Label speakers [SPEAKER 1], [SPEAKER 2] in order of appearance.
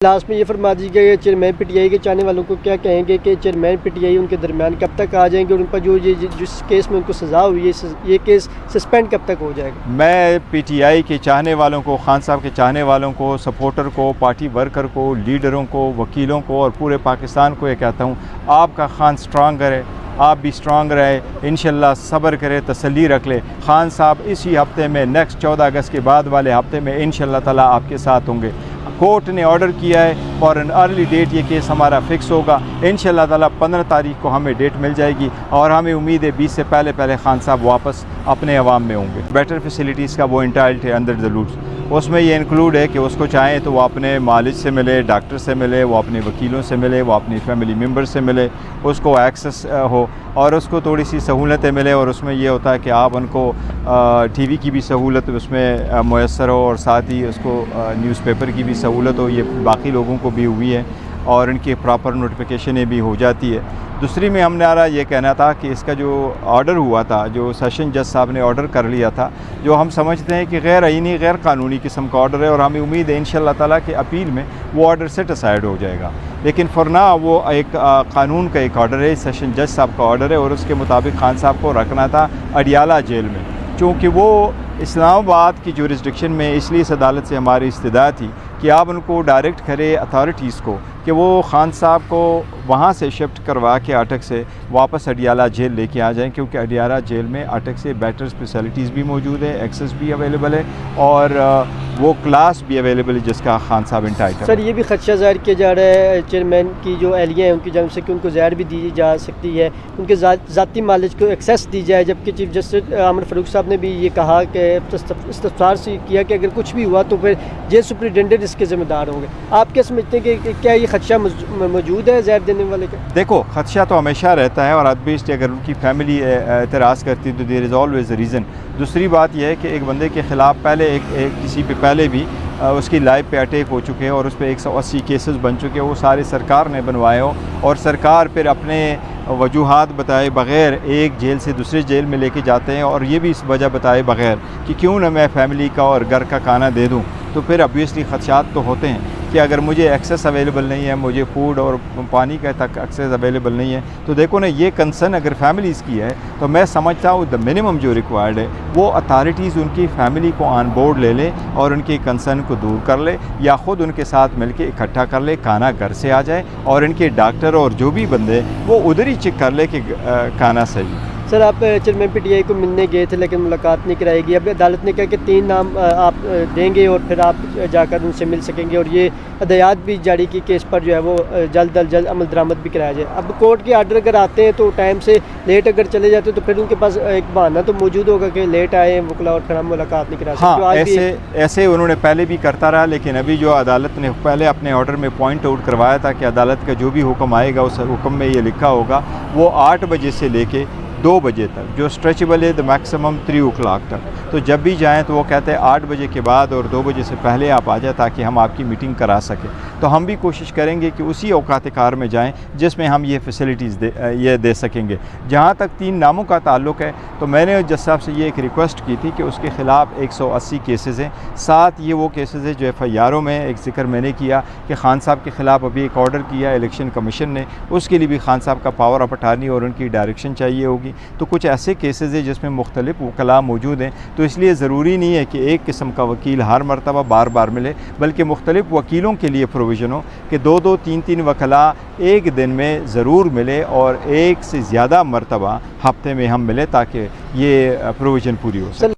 [SPEAKER 1] Last में ये फरमा दीजिएगा कि चेयरमैन पीटीआई के चाहने वालों को क्या कहेंगे कि चेयरमैन पीटीआई उनके दरमियान कब तक आ जाएंगे और उन पर जो जिस केस में उनको सज़ा हुई है ये केस सस्पेंड कब तक हो जाएगा। मैं
[SPEAKER 2] पीटीआई के चाहने वालों को, खान साहब के चाहने वालों को, सपोर्टर को, पार्टी वर्कर को, लीडरों को, वकीलों को और पूरे पाकिस्तान को ये कहता हूँ, आपका खान स्ट्रांग है, आप भी स्ट्रांग रहे, इंशाल्लाह सब्र करे, तसल्ली रख ले। खान साहब इसी हफ्ते में नेक्स्ट 14 अगस्त के बाद वाले हफ्ते में इंशाल्लाह ताला आपके साथ होंगे। कोर्ट ने ऑर्डर किया है और एन अर्ली डेट ये केस हमारा फ़िक्स होगा। इंशाल्लाह ताला 15 तारीख को हमें डेट मिल जाएगी और हमें उम्मीद है 20 से पहले खान साहब वापस अपने अवाम में होंगे। बेटर फैसिलिटीज़ का वो इंटाइल्ड है अंडर द रूल्स, उसमें ये इंक्लूड है कि उसको चाहें तो वो अपने मालिज से मिले, डॉक्टर से मिले, वो अपने वकीलों से मिले, वो अपनी फैमिली मेम्बर से मिले, उसको एक्सेस हो और उसको थोड़ी सी सहूलतें मिले। और उसमें ये होता है कि आप उनको टीवी की भी सहूलत उसमें मुयस्सर हो और साथ ही उसको न्यूज़पेपर की भी सहूलत हो। ये बाकी लोगों को भी हुई है और इनकी प्रॉपर नोटिफिकेशनें भी हो जाती है। दूसरी में हमने ये कहना था कि इसका जो ऑर्डर हुआ था, जो सेशन जज साहब ने ऑर्डर कर लिया था, जो हम समझते हैं कि गैर आईनी, गैर कानूनी किस्म का ऑर्डर है और हमें उम्मीद है इंशाल्लाह ताला कि अपील में वो ऑर्डर सेट असाइड हो जाएगा। लेकिन फॉरना वो एक कानून का एक ऑर्डर है, सेशन जज साहब का ऑर्डर है और उसके मुताबिक खान साहब को रखना था अडियाला जेल में, चूँकि वो इस्लामाबाद की जुरिस्डिक्शन में। इसलिए इस अदालत से हमारी इस्तदा थी कि आप उनको डायरेक्ट करें अथॉरिटीज़ को कि वो खान साहब को वहाँ से शिफ्ट करवा के अटक से वापस अडियाला जेल लेके आ जाएं, क्योंकि अडियाला जेल में अटक से बेटर स्पेशलिटीज़ भी मौजूद है, एक्सेस भी अवेलेबल है और वो क्लास भी अवेलेबल है जिसका खान साहब इंटाइटल।
[SPEAKER 1] सर ये भी खदशा ज़ाहिर किया जा रहा है चेयरमैन की जो एहलिया हैं उनकी जानब से कि उनको ज़हर भी दी जा सकती है, उनके ज़ाती मालिज को एक्सेस दी जाए, जबकि चीफ जस्टिस आमिर फ़ारूक साहब ने भी ये कहा कि इस्तफ़सार से किया कि अगर कुछ भी हुआ तो फिर जेल सुपरिटेंडेंट इसके ज़िम्मेदार होंगे। आप क्या समझते हैं कि क्या ये खदशा मौजूद है जहर देने वाले का?
[SPEAKER 2] देखो, खदशा तो हमेशा रहता है और एटलीस्ट अगर उनकी फैमिली एतराज़ करती है तो there is always a reason. दूसरी बात यह है कि एक बंदे के ख़िलाफ़ पहले किसी पे पहले भी उसकी लाइफ पे अटैक हो चुके हैं और उस पर 180 केसेस बन चुके हैं, वो सारे सरकार ने बनवाए हो और सरकार फिर अपने वजूहात बताए बग़ैर एक जेल से दूसरे जेल में लेके जाते हैं और ये भी इस वजह बताए बग़ैर कि क्यों ना मैं फ़ैमिली का और घर का खाना दे दूँ। तो फिर ऑब्वियसली ख़दशात तो होते हैं कि अगर मुझे एक्सेस अवेलेबल नहीं है, मुझे फूड और पानी का तक एक्सेस अवेलेबल नहीं है, तो देखो ना ये कंसर्न अगर फैमिलीज़ की है तो मैं समझता हूँ द मिनिमम जो रिक्वायर्ड है वो अथॉरिटीज़ उनकी फैमिली को ऑन बोर्ड ले ले और उनके कंसर्न को दूर कर ले या ख़ुद उनके साथ मिलके इकट्ठा कर ले, खाना घर से आ जाए और इनके डॉक्टर और जो भी बंदे वो उधर ही चेक कर ले कि खाना सही।
[SPEAKER 1] सर आप चेयरमैन पीटीआई को मिलने गए थे लेकिन मुलाकात नहीं कराई गई। अब अदालत ने कहा कि 3 नाम आप देंगे और फिर आप जाकर उनसे मिल सकेंगे और ये हदायत भी जारी की कि इस पर जो है वो जल्द अज जल्द अमल दरामद भी कराया जाए। अब कोर्ट के आर्डर अगर आते हैं तो टाइम से लेट अगर चले जाते तो फिर उनके पास एक बहाना तो मौजूद होगा कि लेट आए वकला और फिर हम मुलाकात नहीं करा सकते।
[SPEAKER 2] हाँ, ऐसे उन्होंने पहले भी करता रहा, लेकिन अभी जो अदालत ने पहले अपने ऑर्डर में पॉइंट आउट करवाया था कि अदालत का जो भी हुक्म आएगा उस हुक्म में ये लिखा होगा वो 8 बजे से लेके 2 बजे तक, जो स्ट्रेचेबल है द मैक्सिमम 3 o'clock तक। तो जब भी जाएं तो वो कहते हैं 8 बजे के बाद और 2 बजे से पहले आप आ जाए ताकि हम आपकी मीटिंग करा सकें। तो हम भी कोशिश करेंगे कि उसी औकात कार में जाएं जिसमें हम ये फैसिलिटीज़ दे सकेंगे। जहाँ तक 3 नामों का ताल्लुक़ है तो मैंने जज साहब से ये एक रिक्वेस्ट की थी कि उसके ख़िलाफ़ 180 केसेस हैं, साथ ये वो केसेस हैं जो FIRओं में एक ज़िक्र मैंने किया कि खान साहब के ख़िलाफ़ अभी एक ऑर्डर किया इलेक्शन कमीशन ने, उसके लिए भी खान साहब का पावर ऑफ अटॉर्नी और उनकी डायरेक्शन चाहिए होगी। तो कुछ ऐसे केसेस हैं जिसमें मुख्तलिफ वकला मौजूद हैं, तो इसलिए ज़रूरी नहीं है कि एक किस्म का वकील हर मरतबा बार बार मिले, बल्कि मुख्तलिफ वकीलों के लिए प्रोविज़न हो कि 2-2, 3-3 वकला एक दिन में ज़रूर मिले और एक से ज़्यादा मरतबा हफ्ते में हम मिले ताकि ये प्रोविज़न पूरी हो सके।